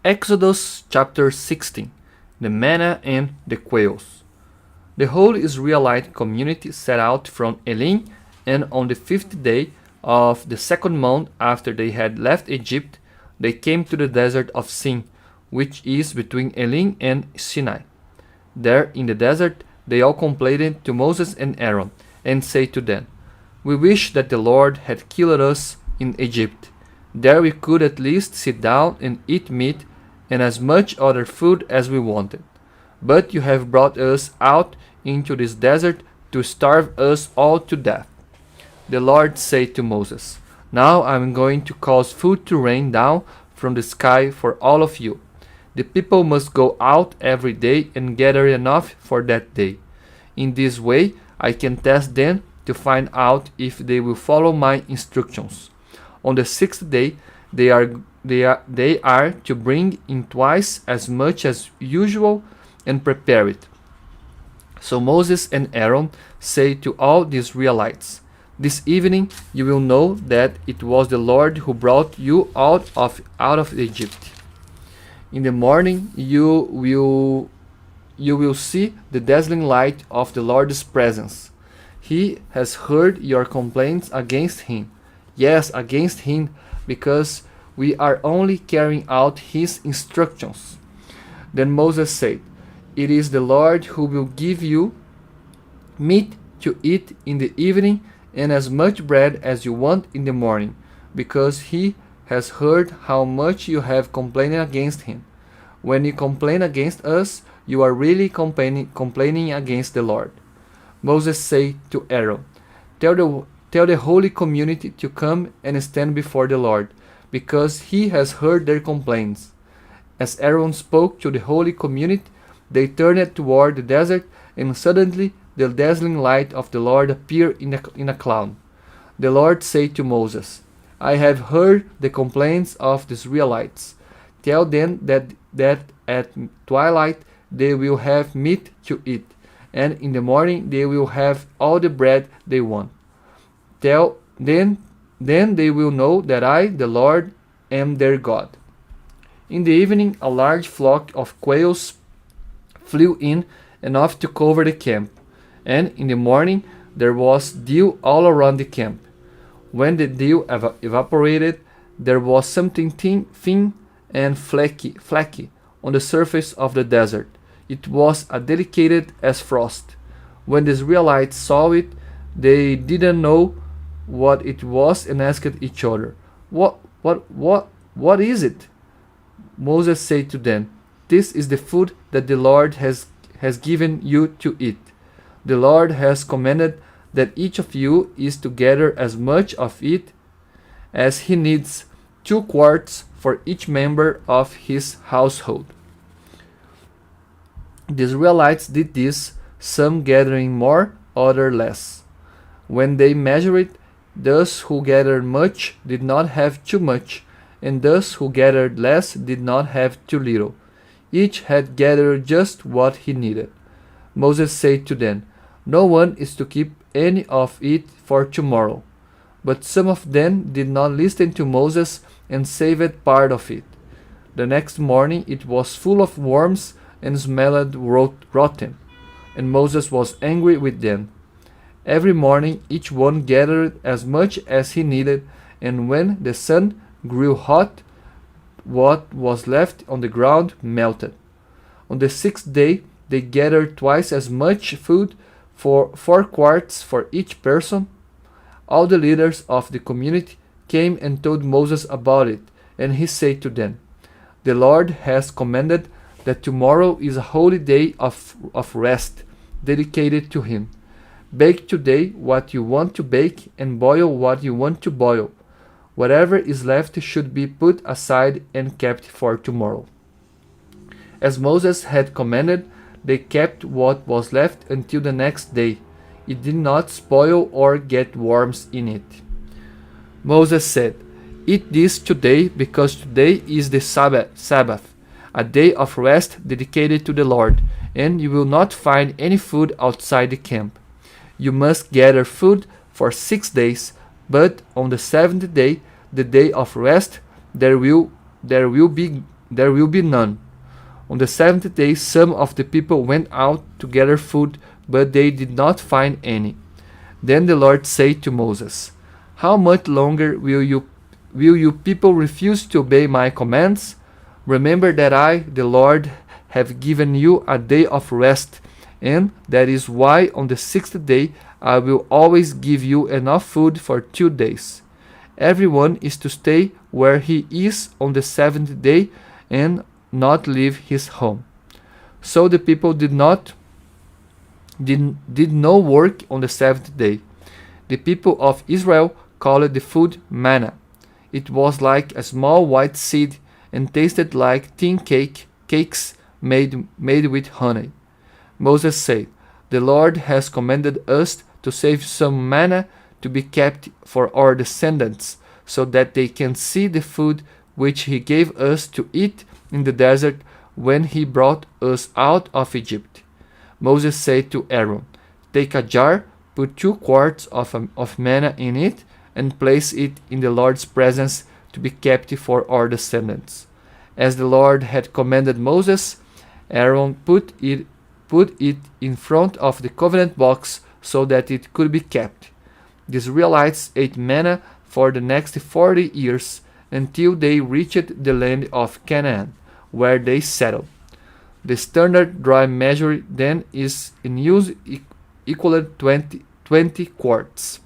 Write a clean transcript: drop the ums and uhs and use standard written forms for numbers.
Exodus chapter 16. The manna and the quails. The whole Israelite community set out from Elim, and on the 5th day of the 2nd month after they had left Egypt, they came to the desert of Sin, which is between Elim and Sinai. There in the desert they all complained to Moses and Aaron, and said to them, "We wish that the Lord had killed us in Egypt. There we could at least sit down and eat meat and as much other food as we wanted. But you have brought us out into this desert to starve us all to death." The Lord said to Moses, "Now I am going to cause food to rain down from the sky for all of you. The people must go out every day and gather enough for that day. In this way I can test them to find out if they will follow my instructions. On the 6th day they are to bring in twice as much as usual and prepare it." So Moses and Aaron said to all the Israelites, "This evening you will know that it was the Lord who brought you out of Egypt. In the morning you will see the dazzling light of the Lord's presence. He has heard your complaints against him. Yes, against him, because we are only carrying out his instructions." Then Moses said, "It is the Lord who will give you meat to eat in the evening and as much bread as you want in the morning, because he has heard how much you have complained against him. When you complain against us, you are really complaining against the Lord." Moses said to Aaron, Tell the holy community to come and stand before the Lord, because he has heard their complaints." As Aaron spoke to the holy community, they turned toward the desert, and suddenly the dazzling light of the Lord appeared in a cloud. The Lord said to Moses, "I have heard the complaints of the Israelites. Tell them that at twilight they will have meat to eat, and in the morning they will have all the bread they want. Then they will know that I, the Lord, am their God." In the evening a large flock of quails flew in, enough to cover the camp, and in the morning there was dew all around the camp. When the dew evaporated, there was something thin and flaky on the surface of the desert. It was as delicate as frost. When the Israelites saw it, they didn't know what it was and asked each other, What is it?" Moses said to them, "This is the food that the Lord has given you to eat. The Lord has commanded that each of you is to gather as much of it as he needs, 2 quarts for each member of his household." The Israelites did this, some gathering more, others less. When they measured it, those who gathered much did not have too much, and those who gathered less did not have too little. Each had gathered just what he needed. Moses said to them, "No one is to keep any of it for tomorrow." But some of them did not listen to Moses and saved part of it. The next morning it was full of worms and smelled rotten, and Moses was angry with them. Every morning each one gathered as much as he needed, and when the sun grew hot, what was left on the ground melted. On the 6th day they gathered twice as much food, for 4 quarts for each person. All the leaders of the community came and told Moses about it, and he said to them, "The Lord has commanded that tomorrow is a holy day of rest, dedicated to him. Bake today what you want to bake, and boil what you want to boil. Whatever is left should be put aside and kept for tomorrow." As Moses had commanded, they kept what was left until the next day. It did not spoil or get worms in it. Moses said, "Eat this today, because today is the Sabbath, a day of rest dedicated to the Lord, and you will not find any food outside the camp. You must gather food for 6 days, but on the 7th day, the day of rest, there will be there will be none. On the seventh day some of the people went out to gather food, but they did not find any. Then the Lord said to Moses, "How much longer will you people refuse to obey my commands? Remember that I, the Lord, have given you a day of rest, and that is why on the sixth day I will always give you enough food for 2 days. Everyone is to stay where he is on the seventh day and not leave his home." So the people did no work on the seventh day. The people of Israel called the food manna. It was like a small white seed and tasted like thin cakes made with honey. Moses said, "The Lord has commanded us to save some manna to be kept for our descendants, so that they can see the food which he gave us to eat in the desert when he brought us out of Egypt." Moses said to Aaron, "Take a jar, put 2 quarts of manna in it, and place it in the Lord's presence to be kept for our descendants." As the Lord had commanded Moses, Aaron put it in front of the covenant box so that it could be kept. The Israelites ate manna for the next 40 years until they reached the land of Canaan, where they settled. The standard dry measure then is in use equal 20 quarts.